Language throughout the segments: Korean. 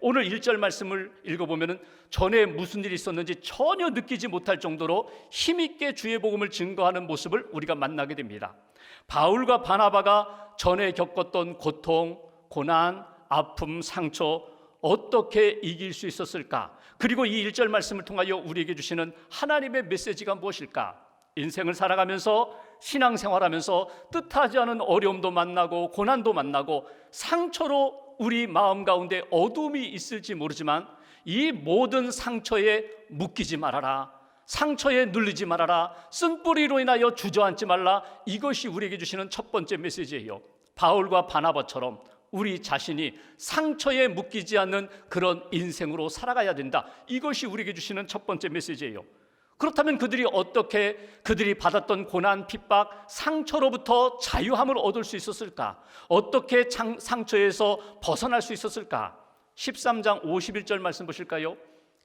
오늘 1절 말씀을 읽어보면 전에 무슨 일이 있었는지 전혀 느끼지 못할 정도로 힘있게 주의 복음을 증거하는 모습을 우리가 만나게 됩니다. 바울과 바나바가 전에 겪었던 고통, 고난, 아픔, 상처 어떻게 이길 수 있었을까? 그리고 이 1절 말씀을 통하여 우리에게 주시는 하나님의 메시지가 무엇일까? 인생을 살아가면서 신앙생활하면서 뜻하지 않은 어려움도 만나고 고난도 만나고 상처로 우리 마음 가운데 어둠이 있을지 모르지만 이 모든 상처에 묶이지 말아라, 상처에 눌리지 말아라, 쓴뿌리로 인하여 주저앉지 말라. 이것이 우리에게 주시는 첫 번째 메시지예요. 바울과 바나바처럼 우리 자신이 상처에 묶이지 않는 그런 인생으로 살아가야 된다. 이것이 우리에게 주시는 첫 번째 메시지예요. 그렇다면 그들이 받았던 고난, 핍박, 상처로부터 자유함을 얻을 수 있었을까? 어떻게 상처에서 벗어날 수 있었을까? 13장 51절 말씀 보실까요?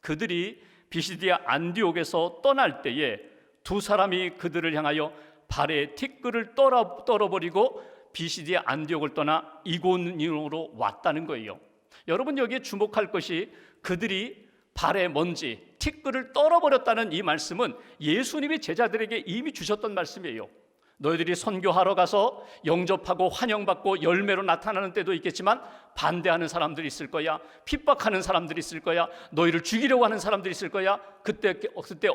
그들이 비시디아 안디옥에서 떠날 때에 두 사람이 그들을 향하여 발에 티끌을 떨어버리고 비시디아 안디옥을 떠나 이고니온으로 왔다는 거예요. 여러분, 여기에 주목할 것이 그들이 발에 먼지, 티끌을 떨어버렸다는 이 말씀은 예수님이 제자들에게 이미 주셨던 말씀이에요. 너희들이 선교하러 가서 영접하고 환영받고 열매로 나타나는 때도 있겠지만 반대하는 사람들이 있을 거야, 핍박하는 사람들이 있을 거야, 너희를 죽이려고 하는 사람들이 있을 거야. 그때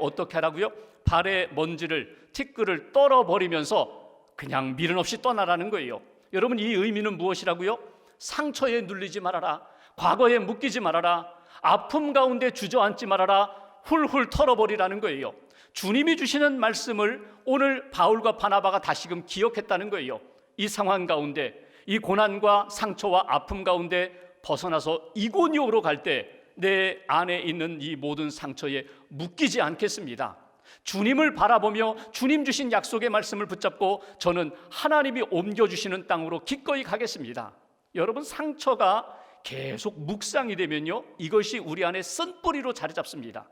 어떻게 하라고요? 발에 먼지를, 티끌을 떨어버리면서 그냥 미련 없이 떠나라는 거예요. 여러분, 이 의미는 무엇이라고요? 상처에 눌리지 말아라, 과거에 묶이지 말아라, 아픔 가운데 주저앉지 말아라, 훌훌 털어버리라는 거예요. 주님이 주시는 말씀을 오늘 바울과 바나바가 다시금 기억했다는 거예요. 이 상황 가운데, 이 고난과 상처와 아픔 가운데 벗어나서 이고니오로 갈 때 내 안에 있는 이 모든 상처에 묶이지 않겠습니다. 주님을 바라보며 주님 주신 약속의 말씀을 붙잡고 저는 하나님이 옮겨주시는 땅으로 기꺼이 가겠습니다. 여러분, 상처가 계속 묵상이 되면요, 이것이 우리 안에 쓴뿌리로 자리 잡습니다.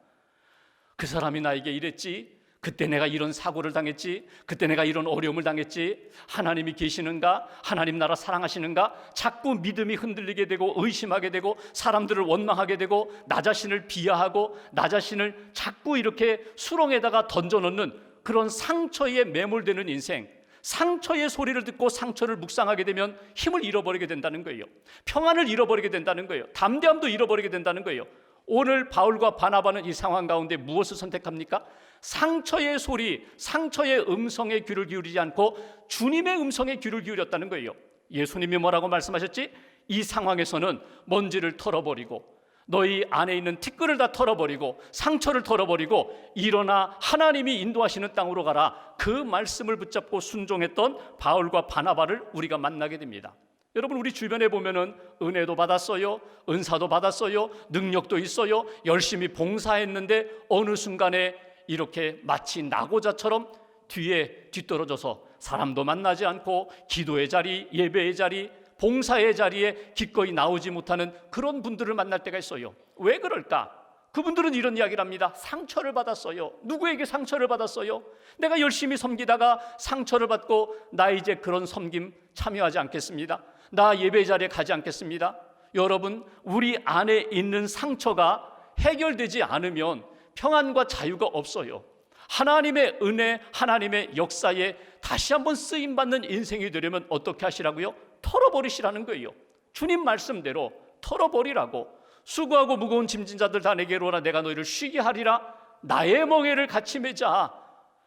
그 사람이 나에게 이랬지, 그때 내가 이런 사고를 당했지, 그때 내가 이런 어려움을 당했지, 하나님이 계시는가, 하나님 나라 사랑하시는가, 자꾸 믿음이 흔들리게 되고 의심하게 되고 사람들을 원망하게 되고 나 자신을 비하하고 나 자신을 자꾸 이렇게 수렁에다가 던져놓는 그런 상처에 매몰되는 인생, 상처의 소리를 듣고 상처를 묵상하게 되면 힘을 잃어버리게 된다는 거예요. 평안을 잃어버리게 된다는 거예요. 담대함도 잃어버리게 된다는 거예요. 오늘 바울과 바나바는 이 상황 가운데 무엇을 선택합니까? 상처의 소리, 상처의 음성에 귀를 기울이지 않고 주님의 음성에 귀를 기울였다는 거예요. 예수님이 뭐라고 말씀하셨지? 이 상황에서는 먼지를 털어버리고 너희 안에 있는 티끌을 다 털어버리고 상처를 털어버리고 일어나 하나님이 인도하시는 땅으로 가라. 그 말씀을 붙잡고 순종했던 바울과 바나바를 우리가 만나게 됩니다. 여러분, 우리 주변에 보면은 은혜도 받았어요, 은사도 받았어요, 능력도 있어요, 열심히 봉사했는데 어느 순간에 이렇게 마치 낙오자처럼 뒤떨어져서 사람도 만나지 않고 기도의 자리, 예배의 자리, 봉사의 자리에 기꺼이 나오지 못하는 그런 분들을 만날 때가 있어요. 왜 그럴까? 그분들은 이런 이야기를 합니다. 상처를 받았어요. 누구에게 상처를 받았어요? 내가 열심히 섬기다가 상처를 받고 나 이제 그런 섬김 참여하지 않겠습니다. 나 예배 자리에 가지 않겠습니다. 여러분, 우리 안에 있는 상처가 해결되지 않으면 평안과 자유가 없어요. 하나님의 은혜, 하나님의 역사에 다시 한번 쓰임받는 인생이 되려면 어떻게 하시라고요? 털어버리시라는 거예요. 주님 말씀대로 털어버리라고. 수고하고 무거운 짐진 자들 다 내게로 오라, 내가 너희를 쉬게 하리라. 나의 멍에를 같이 매자.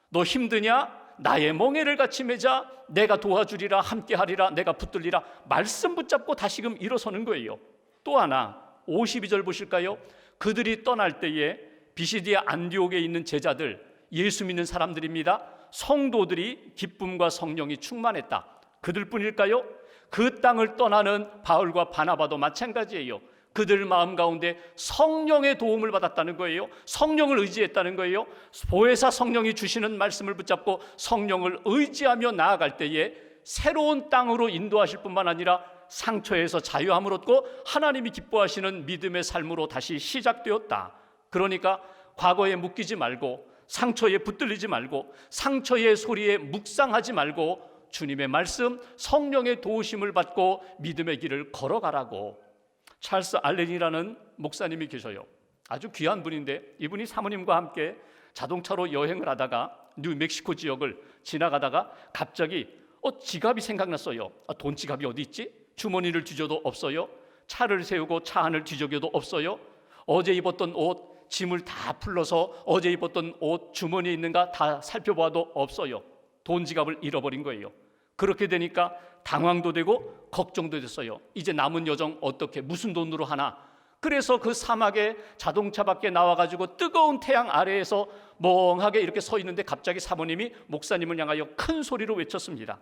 너 힘드냐? 나의 멍에를 같이 매자. 내가 도와주리라, 함께하리라, 내가 붙들리라. 말씀 붙잡고 다시금 일어서는 거예요. 또 하나 52절 보실까요? 그들이 떠날 때에 비시디아 안디옥에 있는 제자들, 예수 믿는 사람들입니다. 성도들이 기쁨과 성령이 충만했다. 그들뿐일까요? 그 땅을 떠나는 바울과 바나바도 마찬가지예요. 그들 마음 가운데 성령의 도움을 받았다는 거예요. 성령을 의지했다는 거예요. 보혜사 성령이 주시는 말씀을 붙잡고 성령을 의지하며 나아갈 때에 새로운 땅으로 인도하실 뿐만 아니라 상처에서 자유함을 얻고 하나님이 기뻐하시는 믿음의 삶으로 다시 시작되었다. 그러니까 과거에 묶이지 말고, 상처에 붙들리지 말고, 상처의 소리에 묵상하지 말고 주님의 말씀, 성령의 도우심을 받고 믿음의 길을 걸어가라고. 찰스 알렌이라는 목사님이 계셔요. 아주 귀한 분인데 이분이 사모님과 함께 자동차로 여행을 하다가 뉴멕시코 지역을 지나가다가 갑자기 지갑이 생각났어요. 돈 지갑이 어디 있지? 주머니를 뒤져도 없어요. 차를 세우고 차 안을 뒤적여도 없어요. 어제 입었던 옷, 짐을 다 풀러서 어제 입었던 옷 주머니에 있는가 다 살펴봐도 없어요. 돈 지갑을 잃어버린 거예요. 그렇게 되니까 당황도 되고 걱정도 됐어요. 이제 남은 여정 어떻게 무슨 돈으로 하나? 그래서 그 사막에 자동차 밖에 나와가지고 뜨거운 태양 아래에서 멍하게 이렇게 서 있는데 갑자기 사모님이 목사님을 향하여 큰 소리로 외쳤습니다.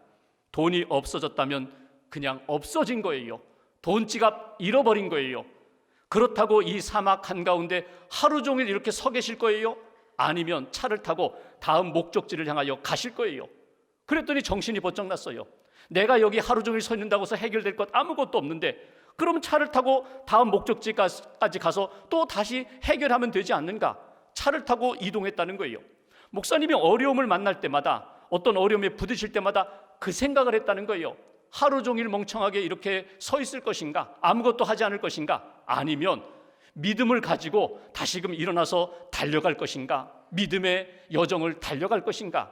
돈이 없어졌다면 그냥 없어진 거예요. 돈 지갑 잃어버린 거예요. 그렇다고 이 사막 한가운데 하루 종일 이렇게 서 계실 거예요? 아니면 차를 타고 다음 목적지를 향하여 가실 거예요. 그랬더니 정신이 번쩍 났어요. 내가 여기 하루 종일 서 있는다고 해서 해결될 것 아무것도 없는데 그럼 차를 타고 다음 목적지까지 가서 또 다시 해결하면 되지 않는가? 차를 타고 이동했다는 거예요. 목사님이 어려움을 만날 때마다 어떤 어려움에 부딪힐 때마다 그 생각을 했다는 거예요. 하루 종일 멍청하게 이렇게 서 있을 것인가? 아무것도 하지 않을 것인가? 아니면 믿음을 가지고 다시금 일어나서 달려갈 것인가? 믿음의 여정을 달려갈 것인가?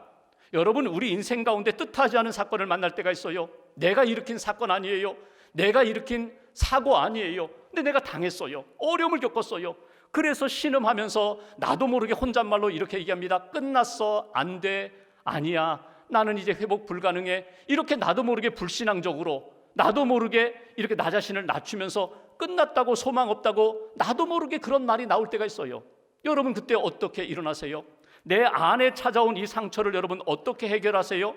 여러분, 우리 인생 가운데 뜻하지 않은 사건을 만날 때가 있어요. 내가 일으킨 사건 아니에요. 내가 일으킨 사고 아니에요. 근데 내가 당했어요. 어려움을 겪었어요. 그래서 신음하면서 나도 모르게 혼잣말로 이렇게 얘기합니다. 끝났어. 안 돼. 아니야. 나는 이제 회복 불가능해. 이렇게 나도 모르게 불신앙적으로, 나도 모르게 이렇게 나 자신을 낮추면서 끝났다고, 소망 없다고 나도 모르게 그런 말이 나올 때가 있어요. 여러분, 그때 어떻게 일어나세요? 내 안에 찾아온 이 상처를 여러분 어떻게 해결하세요?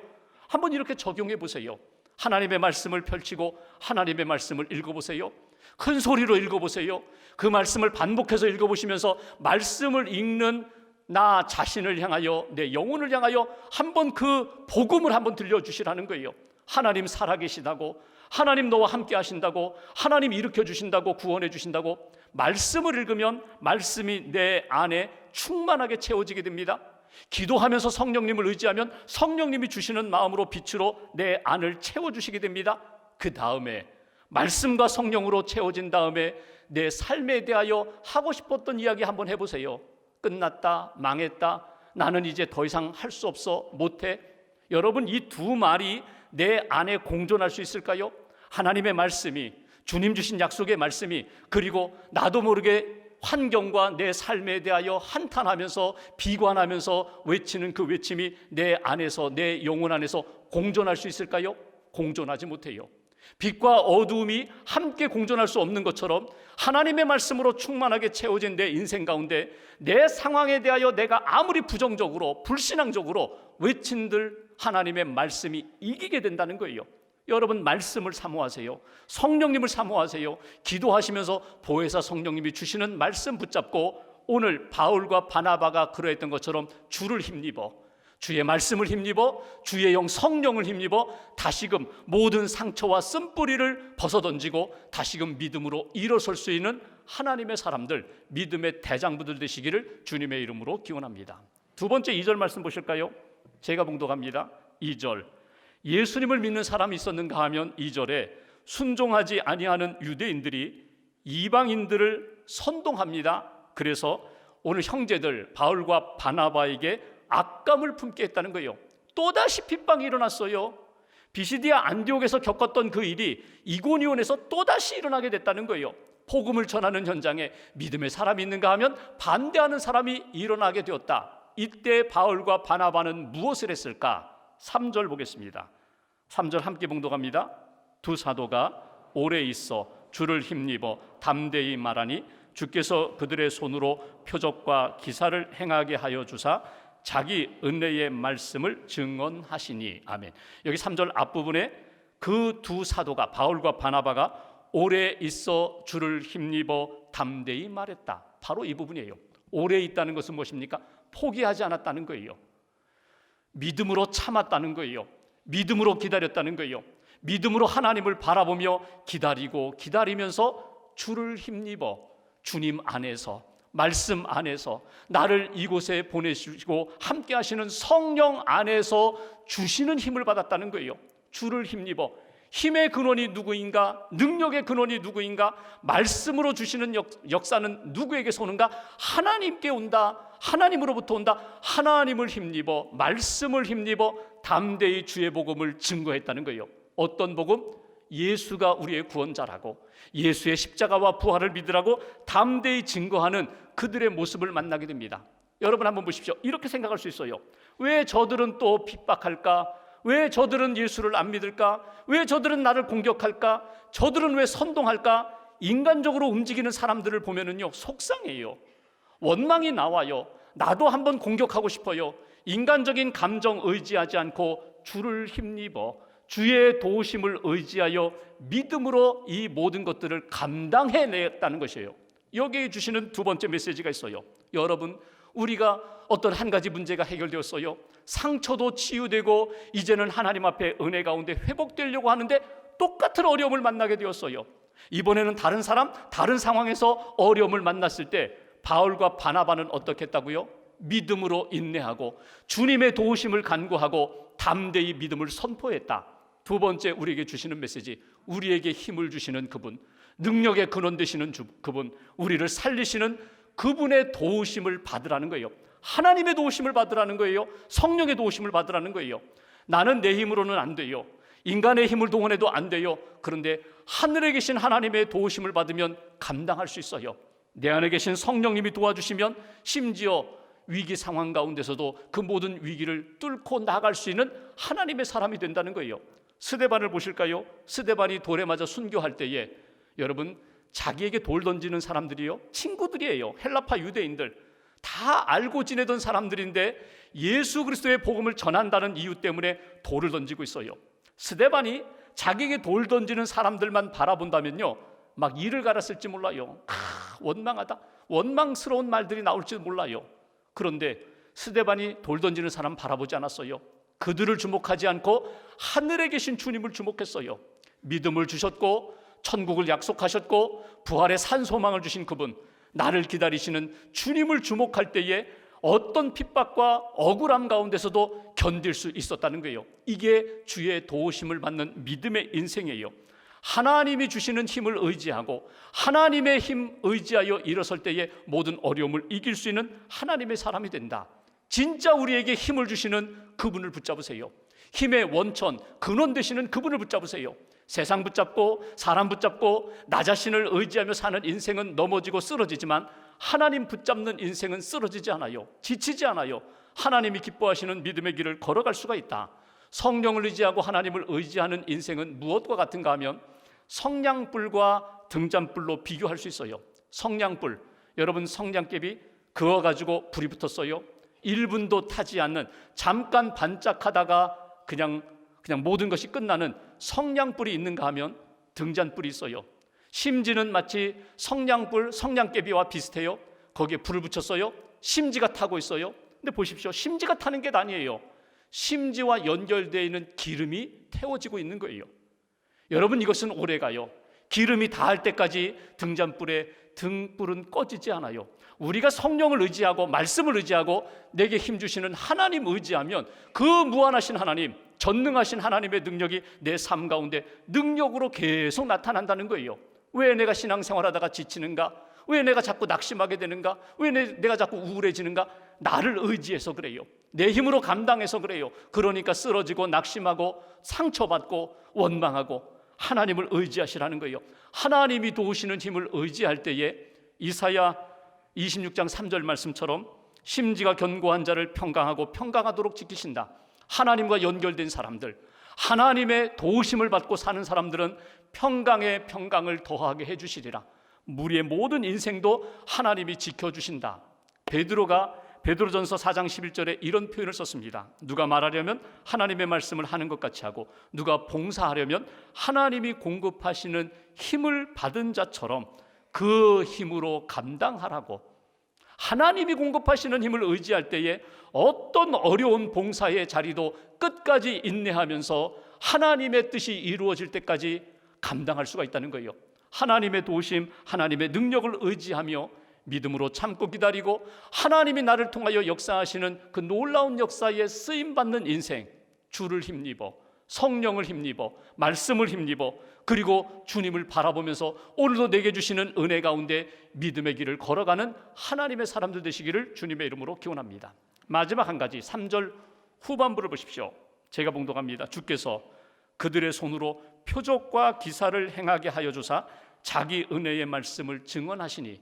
한번 이렇게 적용해 보세요. 하나님의 말씀을 펼치고 하나님의 말씀을 읽어보세요. 큰 소리로 읽어보세요. 그 말씀을 반복해서 읽어보시면서 말씀을 읽는 나 자신을 향하여, 내 영혼을 향하여 한번 그 복음을 한번 들려주시라는 거예요. 하나님 살아계시다고, 하나님 너와 함께 하신다고, 하나님 일으켜 주신다고, 구원해 주신다고. 말씀을 읽으면 말씀이 내 안에 충만하게 채워지게 됩니다. 기도하면서 성령님을 의지하면 성령님이 주시는 마음으로, 빛으로 내 안을 채워주시게 됩니다. 그 다음에 말씀과 성령으로 채워진 다음에 내 삶에 대하여 하고 싶었던 이야기 한번 해보세요. 끝났다, 망했다, 나는 이제 더 이상 할 수 없어, 못해. 여러분, 이 두 말이 내 안에 공존할 수 있을까요? 하나님의 말씀이, 주님 주신 약속의 말씀이, 그리고 나도 모르게 환경과 내 삶에 대하여 한탄하면서 비관하면서 외치는 그 외침이 내 안에서, 내 영혼 안에서 공존할 수 있을까요? 공존하지 못해요. 빛과 어두움이 함께 공존할 수 없는 것처럼 하나님의 말씀으로 충만하게 채워진 내 인생 가운데 내 상황에 대하여 내가 아무리 부정적으로, 불신앙적으로 외친들 하나님의 말씀이 이기게 된다는 거예요. 여러분, 말씀을 사모하세요. 성령님을 사모하세요. 기도하시면서 보혜사 성령님이 주시는 말씀 붙잡고 오늘 바울과 바나바가 그러했던 것처럼 주를 힘입어, 주의 말씀을 힘입어, 주의 영 성령을 힘입어 다시금 모든 상처와 쓴뿌리를 벗어던지고 다시금 믿음으로 일어설 수 있는 하나님의 사람들, 믿음의 대장부들 되시기를 주님의 이름으로 기원합니다. 두 번째 2절 말씀 보실까요? 제가 봉독합니다. 2절, 예수님을 믿는 사람이 있었는가 하면 2절에 순종하지 아니하는 유대인들이 이방인들을 선동합니다. 그래서 오늘 형제들 바울과 바나바에게 악감을 품게 했다는 거예요. 또다시 핍박이 일어났어요. 비시디아 안디옥에서 겪었던 그 일이 이고니온에서 또다시 일어나게 됐다는 거예요. 복음을 전하는 현장에 믿음의 사람이 있는가 하면 반대하는 사람이 일어나게 되었다. 이때 바울과 바나바는 무엇을 했을까? 3절 보겠습니다. 3절 함께 봉독합니다. 두 사도가 오래 있어 주를 힘입어 담대히 말하니 주께서 그들의 손으로 표적과 기사를 행하게 하여 주사 자기 은혜의 말씀을 증언하시니. 아멘. 여기 3절 앞부분에 그 두 사도가, 바울과 바나바가 오래 있어 주를 힘입어 담대히 말했다. 바로 이 부분이에요. 오래 있다는 것은 무엇입니까? 포기하지 않았다는 거예요. 믿음으로 참았다는 거예요. 믿음으로 기다렸다는 거예요. 믿음으로 하나님을 바라보며 기다리면서 주를 힘입어 주님 안에서, 말씀 안에서, 나를 이곳에 보내시고 함께 하시는 성령 안에서 주시는 힘을 받았다는 거예요. 주를 힘입어, 힘의 근원이 누구인가? 능력의 근원이 누구인가? 말씀으로 주시는 역사는 누구에게서 오는가? 하나님께 온다. 하나님으로부터 온다. 하나님을 힘입어, 말씀을 힘입어 담대히 주의 복음을 증거했다는 거예요. 어떤 복음? 예수가 우리의 구원자라고, 예수의 십자가와 부활을 믿으라고 담대히 증거하는 그들의 모습을 만나게 됩니다. 여러분 한번 보십시오. 이렇게 생각할 수 있어요. 왜 저들은 또 핍박할까? 왜 저들은 예수를 안 믿을까? 왜 저들은 나를 공격할까? 저들은 왜 선동할까? 인간적으로 움직이는 사람들을 보면은요, 속상해요. 원망이 나와요. 나도 한번 공격하고 싶어요. 인간적인 감정 의지하지 않고 주를 힘입어 주의 도우심을 의지하여 믿음으로 이 모든 것들을 감당해냈다는 것이에요. 여기에 주시는 두 번째 메시지가 있어요. 여러분, 우리가 어떤 한 가지 문제가 해결되었어요. 상처도 치유되고 이제는 하나님 앞에 은혜 가운데 회복되려고 하는데 똑같은 어려움을 만나게 되었어요. 이번에는 다른 사람, 다른 상황에서 어려움을 만났을 때 바울과 바나바는 어떻게 했다고요? 믿음으로 인내하고 주님의 도우심을 간구하고 담대히 믿음을 선포했다. 두 번째 우리에게 주시는 메시지, 우리에게 힘을 주시는 그분, 능력의 근원 되시는 그분, 우리를 살리시는 그분의 도우심을 받으라는 거예요. 하나님의 도우심을 받으라는 거예요. 성령의 도우심을 받으라는 거예요. 나는 내 힘으로는 안 돼요. 인간의 힘을 동원해도 안 돼요. 그런데 하늘에 계신 하나님의 도우심을 받으면 감당할 수 있어요. 내 안에 계신 성령님이 도와주시면 심지어 위기 상황 가운데서도 그 모든 위기를 뚫고 나갈 수 있는 하나님의 사람이 된다는 거예요. 스데반을 보실까요? 스데반이 돌에 맞아 순교할 때에 여러분, 자기에게 돌 던지는 사람들이요, 친구들이에요. 헬라파 유대인들, 다 알고 지내던 사람들인데 예수 그리스도의 복음을 전한다는 이유 때문에 돌을 던지고 있어요. 스데반이 자기에게 돌 던지는 사람들만 바라본다면요, 막 이를 갈았을지 몰라요. 원망하다, 원망스러운 말들이 나올지도 몰라요. 그런데 스데반이 돌 던지는 사람 바라보지 않았어요. 그들을 주목하지 않고 하늘에 계신 주님을 주목했어요. 믿음을 주셨고 천국을 약속하셨고 부활의 산 소망을 주신 그분, 나를 기다리시는 주님을 주목할 때에 어떤 핍박과 억울함 가운데서도 견딜 수 있었다는 거예요. 이게 주의 도우심을 받는 믿음의 인생이에요. 하나님이 주시는 힘을 의지하고 하나님의 힘 의지하여 일어설 때에 모든 어려움을 이길 수 있는 하나님의 사람이 된다. 진짜 우리에게 힘을 주시는 그분을 붙잡으세요. 힘의 원천, 근원 되시는 그분을 붙잡으세요. 세상 붙잡고 사람 붙잡고 나 자신을 의지하며 사는 인생은 넘어지고 쓰러지지만 하나님 붙잡는 인생은 쓰러지지 않아요. 지치지 않아요. 하나님이 기뻐하시는 믿음의 길을 걸어갈 수가 있다. 성령을 의지하고 하나님을 의지하는 인생은 무엇과 같은가 하면 성냥불과 등잔불로 비교할 수 있어요. 성냥불, 여러분 성냥개비 그어가지고 불이 붙었어요. 1분도 타지 않는, 잠깐 반짝하다가 그냥 모든 것이 끝나는 성냥불이 있는가 하면 등잔불이 있어요. 심지는 마치 성냥불, 성냥개비와 비슷해요. 거기에 불을 붙였어요. 심지가 타고 있어요. 근데 보십시오, 심지가 타는 게 아니에요. 심지와 연결되어 있는 기름이 태워지고 있는 거예요. 여러분, 이것은 오래가요. 기름이 닿을 때까지 등잔불에 등불은 꺼지지 않아요. 우리가 성령을 의지하고 말씀을 의지하고 내게 힘주시는 하나님 의지하면 그 무한하신 하나님, 전능하신 하나님의 능력이 내 삶 가운데 능력으로 계속 나타난다는 거예요. 왜 내가 신앙생활하다가 지치는가? 왜 내가 자꾸 낙심하게 되는가? 왜 내가 자꾸 우울해지는가? 나를 의지해서 그래요. 내 힘으로 감당해서 그래요. 그러니까 쓰러지고 낙심하고 상처받고 원망하고 하나님을 의지하시라는 거예요. 하나님이 도우시는 힘을 의지할 때에 이사야 26장 3절 말씀처럼 심지가 견고한 자를 평강하고 평강하도록 지키신다. 하나님과 연결된 사람들, 하나님의 도우심을 받고 사는 사람들은 평강에 평강을 더하게 해주시리라. 우리의 모든 인생도 하나님이 지켜주신다. 베드로가 베드로전서 4장 11절에 이런 표현을 썼습니다. 누가 말하려면 하나님의 말씀을 하는 것 같이 하고, 누가 봉사하려면 하나님이 공급하시는 힘을 받은 자처럼 그 힘으로 감당하라고. 하나님이 공급하시는 힘을 의지할 때에 어떤 어려운 봉사의 자리도 끝까지 인내하면서 하나님의 뜻이 이루어질 때까지 감당할 수가 있다는 거예요. 하나님의 도우심, 하나님의 능력을 의지하며 믿음으로 참고 기다리고 하나님이 나를 통하여 역사하시는 그 놀라운 역사에 쓰임받는 인생, 주를 힘입어 성령을 힘입어 말씀을 힘입어 그리고 주님을 바라보면서 오늘도 내게 주시는 은혜 가운데 믿음의 길을 걸어가는 하나님의 사람들 되시기를 주님의 이름으로 기원합니다. 마지막 한 가지 3절 후반부를 보십시오. 제가 봉독합니다. 주께서 그들의 손으로 표적과 기사를 행하게 하여 주사 자기 은혜의 말씀을 증언하시니,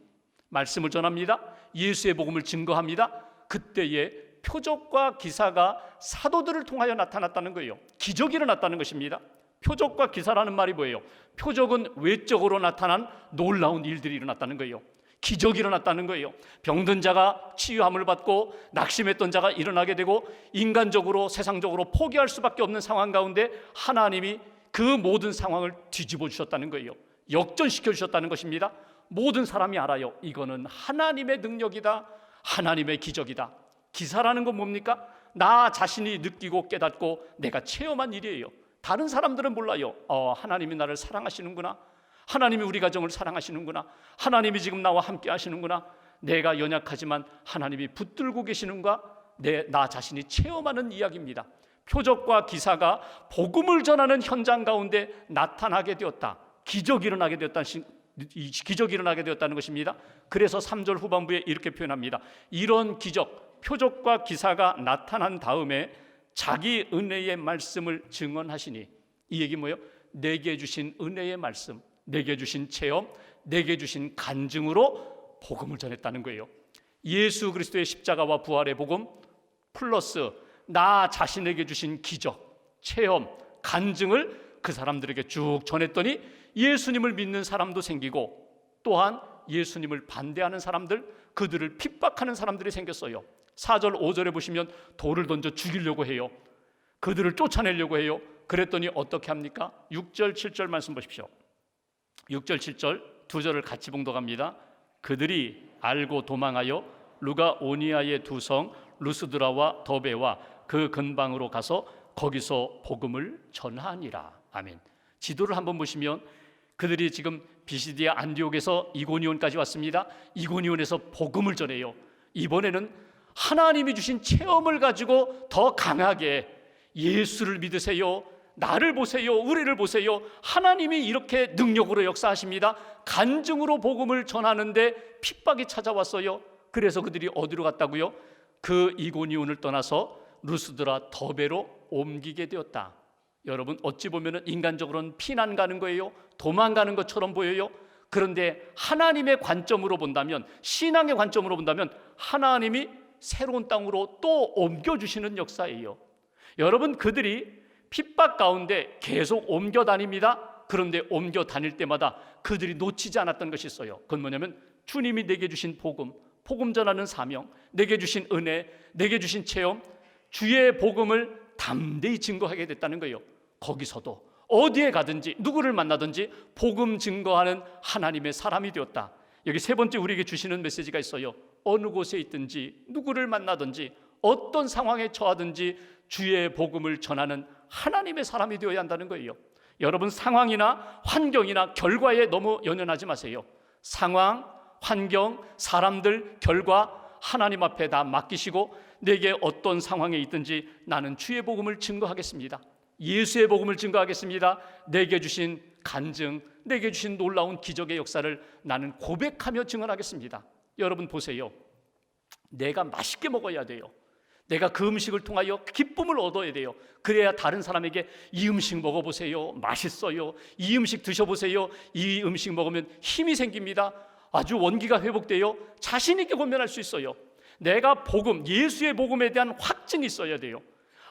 말씀을 전합니다. 예수의 복음을 증거합니다. 그때에 표적과 기사가 사도들을 통하여 나타났다는 거예요. 기적이 일어났다는 것입니다. 표적과 기사라는 말이 뭐예요? 표적은 외적으로 나타난 놀라운 일들이 일어났다는 거예요. 기적이 일어났다는 거예요. 병든 자가 치유함을 받고 낙심했던 자가 일어나게 되고 인간적으로 세상적으로 포기할 수밖에 없는 상황 가운데 하나님이 그 모든 상황을 뒤집어 주셨다는 거예요. 역전시켜 주셨다는 것입니다. 모든 사람이 알아요. 이거는 하나님의 능력이다. 하나님의 기적이다. 기사라는 건 뭡니까? 나 자신이 느끼고 깨닫고 내가 체험한 일이에요. 다른 사람들은 몰라요. 하나님이 나를 사랑하시는구나. 하나님이 우리 가정을 사랑하시는구나. 하나님이 지금 나와 함께 하시는구나. 내가 연약하지만 하나님이 붙들고 계시는가? 나 자신이 체험하는 이야기입니다. 표적과 기사가 복음을 전하는 현장 가운데 나타나게 되었다. 기적이 일어나게 되었다는 것입니다. 그래서 3절 후반부에 이렇게 표현합니다. 이런 기적, 표적과 기사가 나타난 다음에 자기 은혜의 말씀을 증언하시니, 이 얘기 뭐예요? 내게 주신 은혜의 말씀, 내게 주신 체험, 내게 주신 간증으로 복음을 전했다는 거예요. 예수 그리스도의 십자가와 부활의 복음 플러스 나 자신에게 주신 기적, 체험, 간증을 그 사람들에게 쭉 전했더니 예수님을 믿는 사람도 생기고 또한 예수님을 반대하는 사람들, 그들을 핍박하는 사람들이 생겼어요. 4절 5절에 보시면 돌을 던져 죽이려고 해요. 그들을 쫓아내려고 해요. 그랬더니 어떻게 합니까? 6절 7절 말씀 보십시오. 6절 7절 두 절을 같이 봉독합니다. 그들이 알고 도망하여 루가오니아의 두 성 루스드라와 더베와 그 근방으로 가서 거기서 복음을 전하니라. 아멘. 지도를 한번 보시면 그들이 지금 비시디아 안디옥에서 이고니온까지 왔습니다. 이고니온에서 복음을 전해요. 이번에는 하나님이 주신 체험을 가지고 더 강하게 예수를 믿으세요. 나를 보세요. 우리를 보세요. 하나님이 이렇게 능력으로 역사하십니다. 간증으로 복음을 전하는데 핍박이 찾아왔어요. 그래서 그들이 어디로 갔다고요? 그 이고니온을 떠나서 루스드라 더베로 옮기게 되었다. 여러분, 어찌 보면 인간적으로는 피난 가는 거예요. 도망가는 것처럼 보여요. 그런데 하나님의 관점으로 본다면, 신앙의 관점으로 본다면 하나님이 새로운 땅으로 또 옮겨주시는 역사예요. 여러분, 그들이 핍박 가운데 계속 옮겨 다닙니다. 그런데 옮겨 다닐 때마다 그들이 놓치지 않았던 것이 있어요. 그건 뭐냐면 주님이 내게 주신 복음, 복음 전하는 사명, 내게 주신 은혜, 내게 주신 체험, 주의 복음을 담대히 증거하게 됐다는 거예요. 거기서도 어디에 가든지 누구를 만나든지 복음 증거하는 하나님의 사람이 되었다. 여기 세 번째 우리에게 주시는 메시지가 있어요. 어느 곳에 있든지 누구를 만나든지 어떤 상황에 처하든지 주의 복음을 전하는 하나님의 사람이 되어야 한다는 거예요. 여러분, 상황이나 환경이나 결과에 너무 연연하지 마세요. 상황, 환경, 사람들, 결과 하나님 앞에 다 맡기시고 내게 어떤 상황에 있든지 나는 주의 복음을 증거하겠습니다. 예수의 복음을 증거하겠습니다. 내게 주신 간증, 내게 주신 놀라운 기적의 역사를 나는 고백하며 증언하겠습니다. 여러분 보세요. 내가 맛있게 먹어야 돼요. 내가 그 음식을 통하여 기쁨을 얻어야 돼요. 그래야 다른 사람에게 이 음식 먹어보세요. 맛있어요. 이 음식 드셔보세요. 이 음식 먹으면 힘이 생깁니다. 아주 원기가 회복돼요. 자신 있게 권면할 수 있어요. 내가 복음, 예수의 복음에 대한 확증이 있어야 돼요.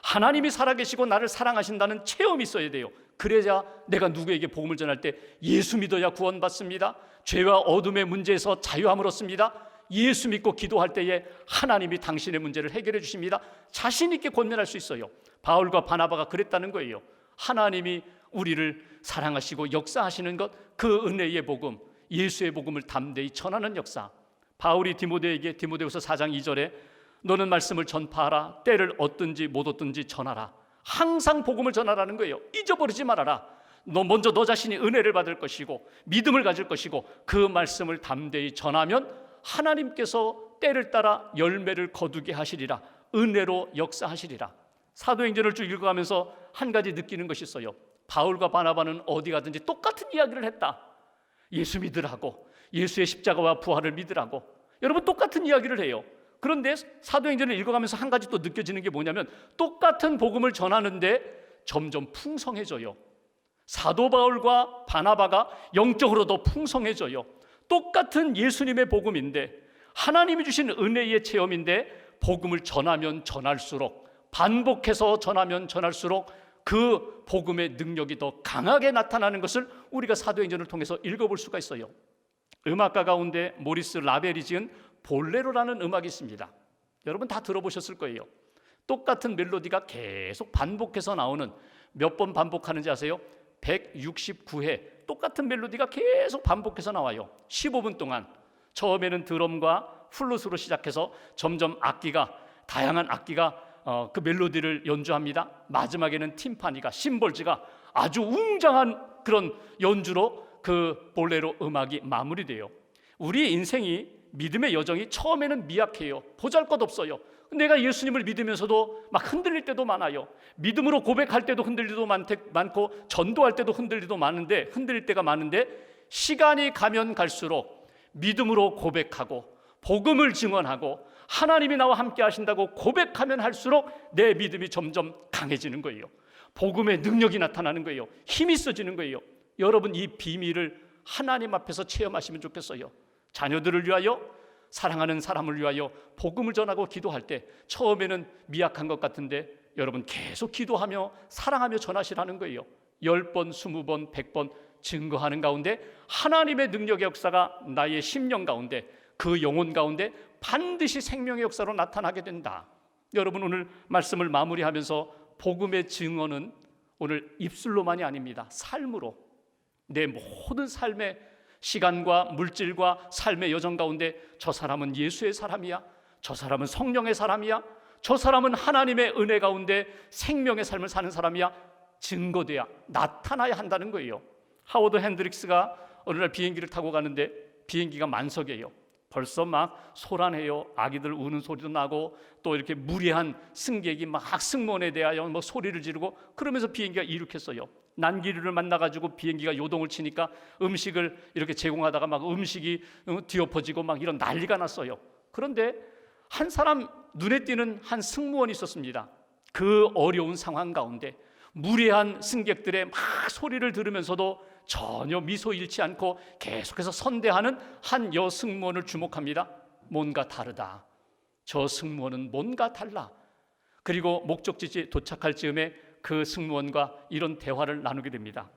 하나님이 살아계시고 나를 사랑하신다는 체험이 있어야 돼요. 그래야 내가 누구에게 복음을 전할 때 예수 믿어야 구원받습니다. 죄와 어둠의 문제에서 자유함을 얻습니다. 예수 믿고 기도할 때에 하나님이 당신의 문제를 해결해 주십니다. 자신 있게 권면할 수 있어요. 바울과 바나바가 그랬다는 거예요. 하나님이 우리를 사랑하시고 역사하시는 것, 그 은혜의 복음, 예수의 복음을 담대히 전하는 역사. 바울이 디모데에게 디모데후서 4장 2절에 너는 말씀을 전파하라. 때를 얻든지 못 얻든지 전하라. 항상 복음을 전하라는 거예요. 잊어버리지 말아라. 먼저 너 자신이 은혜를 받을 것이고 믿음을 가질 것이고 그 말씀을 담대히 전하면 하나님께서 때를 따라 열매를 거두게 하시리라. 은혜로 역사하시리라. 사도행전을 쭉 읽어가면서 한 가지 느끼는 것이 있어요. 바울과 바나바는 어디 가든지 똑같은 이야기를 했다. 예수 믿으라고, 예수의 십자가와 부활을 믿으라고. 여러분, 똑같은 이야기를 해요. 그런데 사도행전을 읽어가면서 한 가지 또 느껴지는 게 뭐냐면, 똑같은 복음을 전하는데 점점 풍성해져요. 사도 바울과 바나바가 영적으로 더 풍성해져요. 똑같은 예수님의 복음인데, 하나님이 주신 은혜의 체험인데, 복음을 전하면 전할수록, 반복해서 전하면 전할수록 그 복음의 능력이 더 강하게 나타나는 것을 우리가 사도행전을 통해서 읽어볼 수가 있어요. 음악가 가운데 모리스 라벨이 지은 볼레로라는 음악이 있습니다. 여러분 다 들어보셨을 거예요. 똑같은 멜로디가 계속 반복해서 나오는, 몇 번 반복하는지 아세요? 169회 똑같은 멜로디가 계속 반복해서 나와요. 15분 동안. 처음에는 드럼과 플룻으로 시작해서 점점 악기가, 다양한 악기가 그 멜로디를 연주합니다. 마지막에는 팀파니가, 심벌지가 아주 웅장한 그런 연주로 그 볼레로 음악이 마무리돼요. 우리 인생이, 믿음의 여정이 처음에는 미약해요. 보잘것없어요. 내가 예수님을 믿으면서도 막 흔들릴 때도 많아요. 믿음으로 고백할 때도 흔들릴 때도 많고, 전도할 때도 흔들릴 때가 많은데, 시간이 가면 갈수록 믿음으로 고백하고 복음을 증언하고 하나님이 나와 함께 하신다고 고백하면 할수록 내 믿음이 점점 강해지는 거예요. 복음의 능력이 나타나는 거예요. 힘이 있어지는 거예요. 여러분, 이 비밀을 하나님 앞에서 체험하시면 좋겠어요. 자녀들을 위하여, 사랑하는 사람을 위하여 복음을 전하고 기도할 때 처음에는 미약한 것 같은데 여러분 계속 기도하며 사랑하며 전하시라는 거예요. 10번, 20번, 100번 증거하는 가운데 하나님의 능력의 역사가 나의 심령 가운데, 그 영혼 가운데 반드시 생명의 역사로 나타나게 된다. 여러분, 오늘 말씀을 마무리하면서 복음의 증언은 오늘 입술로만이 아닙니다. 삶으로, 내 모든 삶의 시간과 물질과 삶의 여정 가운데 저 사람은 예수의 사람이야, 저 사람은 성령의 사람이야, 저 사람은 하나님의 은혜 가운데 생명의 삶을 사는 사람이야, 증거돼야, 나타나야 한다는 거예요. 하워드 핸드릭스가 어느 날 비행기를 타고 가는데 비행기가 만석이에요. 벌써 막 소란해요. 아기들 우는 소리도 나고, 또 이렇게 무례한 승객이 막 승무원에 대하여 뭐 소리를 지르고, 그러면서 비행기가 이륙했어요. 난기류를 만나가지고 비행기가 요동을 치니까 음식을 이렇게 제공하다가 막 음식이 뒤엎어지고 막 이런 난리가 났어요. 그런데 한 사람, 눈에 띄는 한 승무원이 있었습니다. 그 어려운 상황 가운데 무례한 승객들의 막 소리를 들으면서도 전혀 미소 잃지 않고 계속해서 선대하는 한 여승무원을 주목합니다. 뭔가 다르다. 저 승무원은 뭔가 달라. 그리고 목적지에 도착할 즈음에 그 승무원과 이런 대화를 나누게 됩니다.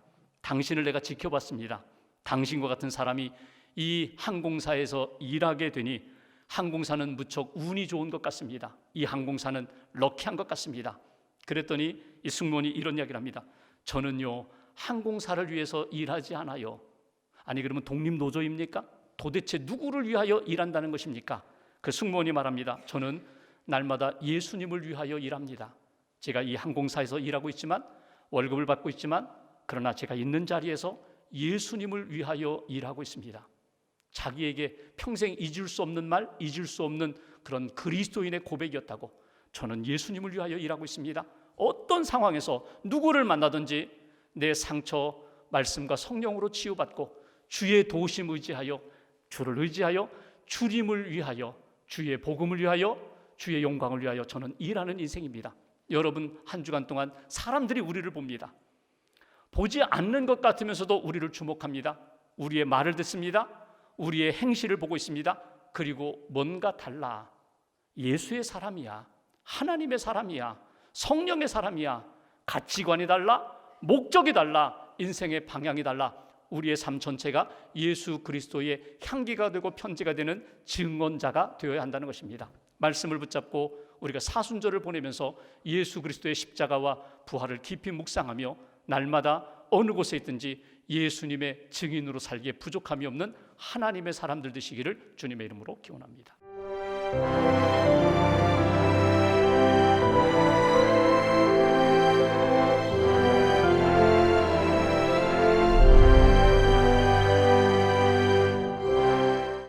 당신을 내가 지켜봤습니다. 당신과 같은 사람이 이 항공사에서 일하게 되니 항공사는 무척 운이 좋은 것 같습니다. 이 항공사는 럭키한 것 같습니다. 그랬더니 이 승무원이 이런 이야기를 합니다. 저는요, 항공사를 위해서 일하지 않아요. 아니, 그러면 독립노조입니까? 도대체 누구를 위하여 일한다는 것입니까? 그 승무원이 말합니다. 저는 날마다 예수님을 위하여 일합니다. 제가 이 항공사에서 일하고 있지만, 월급을 받고 있지만, 그러나 제가 있는 자리에서 예수님을 위하여 일하고 있습니다. 자기에게 평생 잊을 수 없는 말, 잊을 수 없는 그런 그리스도인의 고백이었다고. 저는 예수님을 위하여 일하고 있습니다. 어떤 상황에서 누구를 만나든지 내 상처, 말씀과 성령으로 치유받고 주의 도우심 의지하여, 주를 의지하여 주님을 위하여, 주의 복음을 위하여, 주의 영광을 위하여 저는 일하는 인생입니다. 여러분, 한 주간 동안 사람들이 우리를 봅니다. 보지 않는 것 같으면서도 우리를 주목합니다. 우리의 말을 듣습니다. 우리의 행실을 보고 있습니다. 그리고 뭔가 달라. 예수의 사람이야. 하나님의 사람이야. 성령의 사람이야. 가치관이 달라. 목적이 달라. 인생의 방향이 달라. 우리의 삶 전체가 예수 그리스도의 향기가 되고 편지가 되는 증언자가 되어야 한다는 것입니다. 말씀을 붙잡고 우리가 사순절을 보내면서 예수 그리스도의 십자가와 부활을 깊이 묵상하며 날마다 어느 곳에 있든지 예수님의 증인으로 살기에 부족함이 없는 하나님의 사람들 되시기를 주님의 이름으로 기원합니다.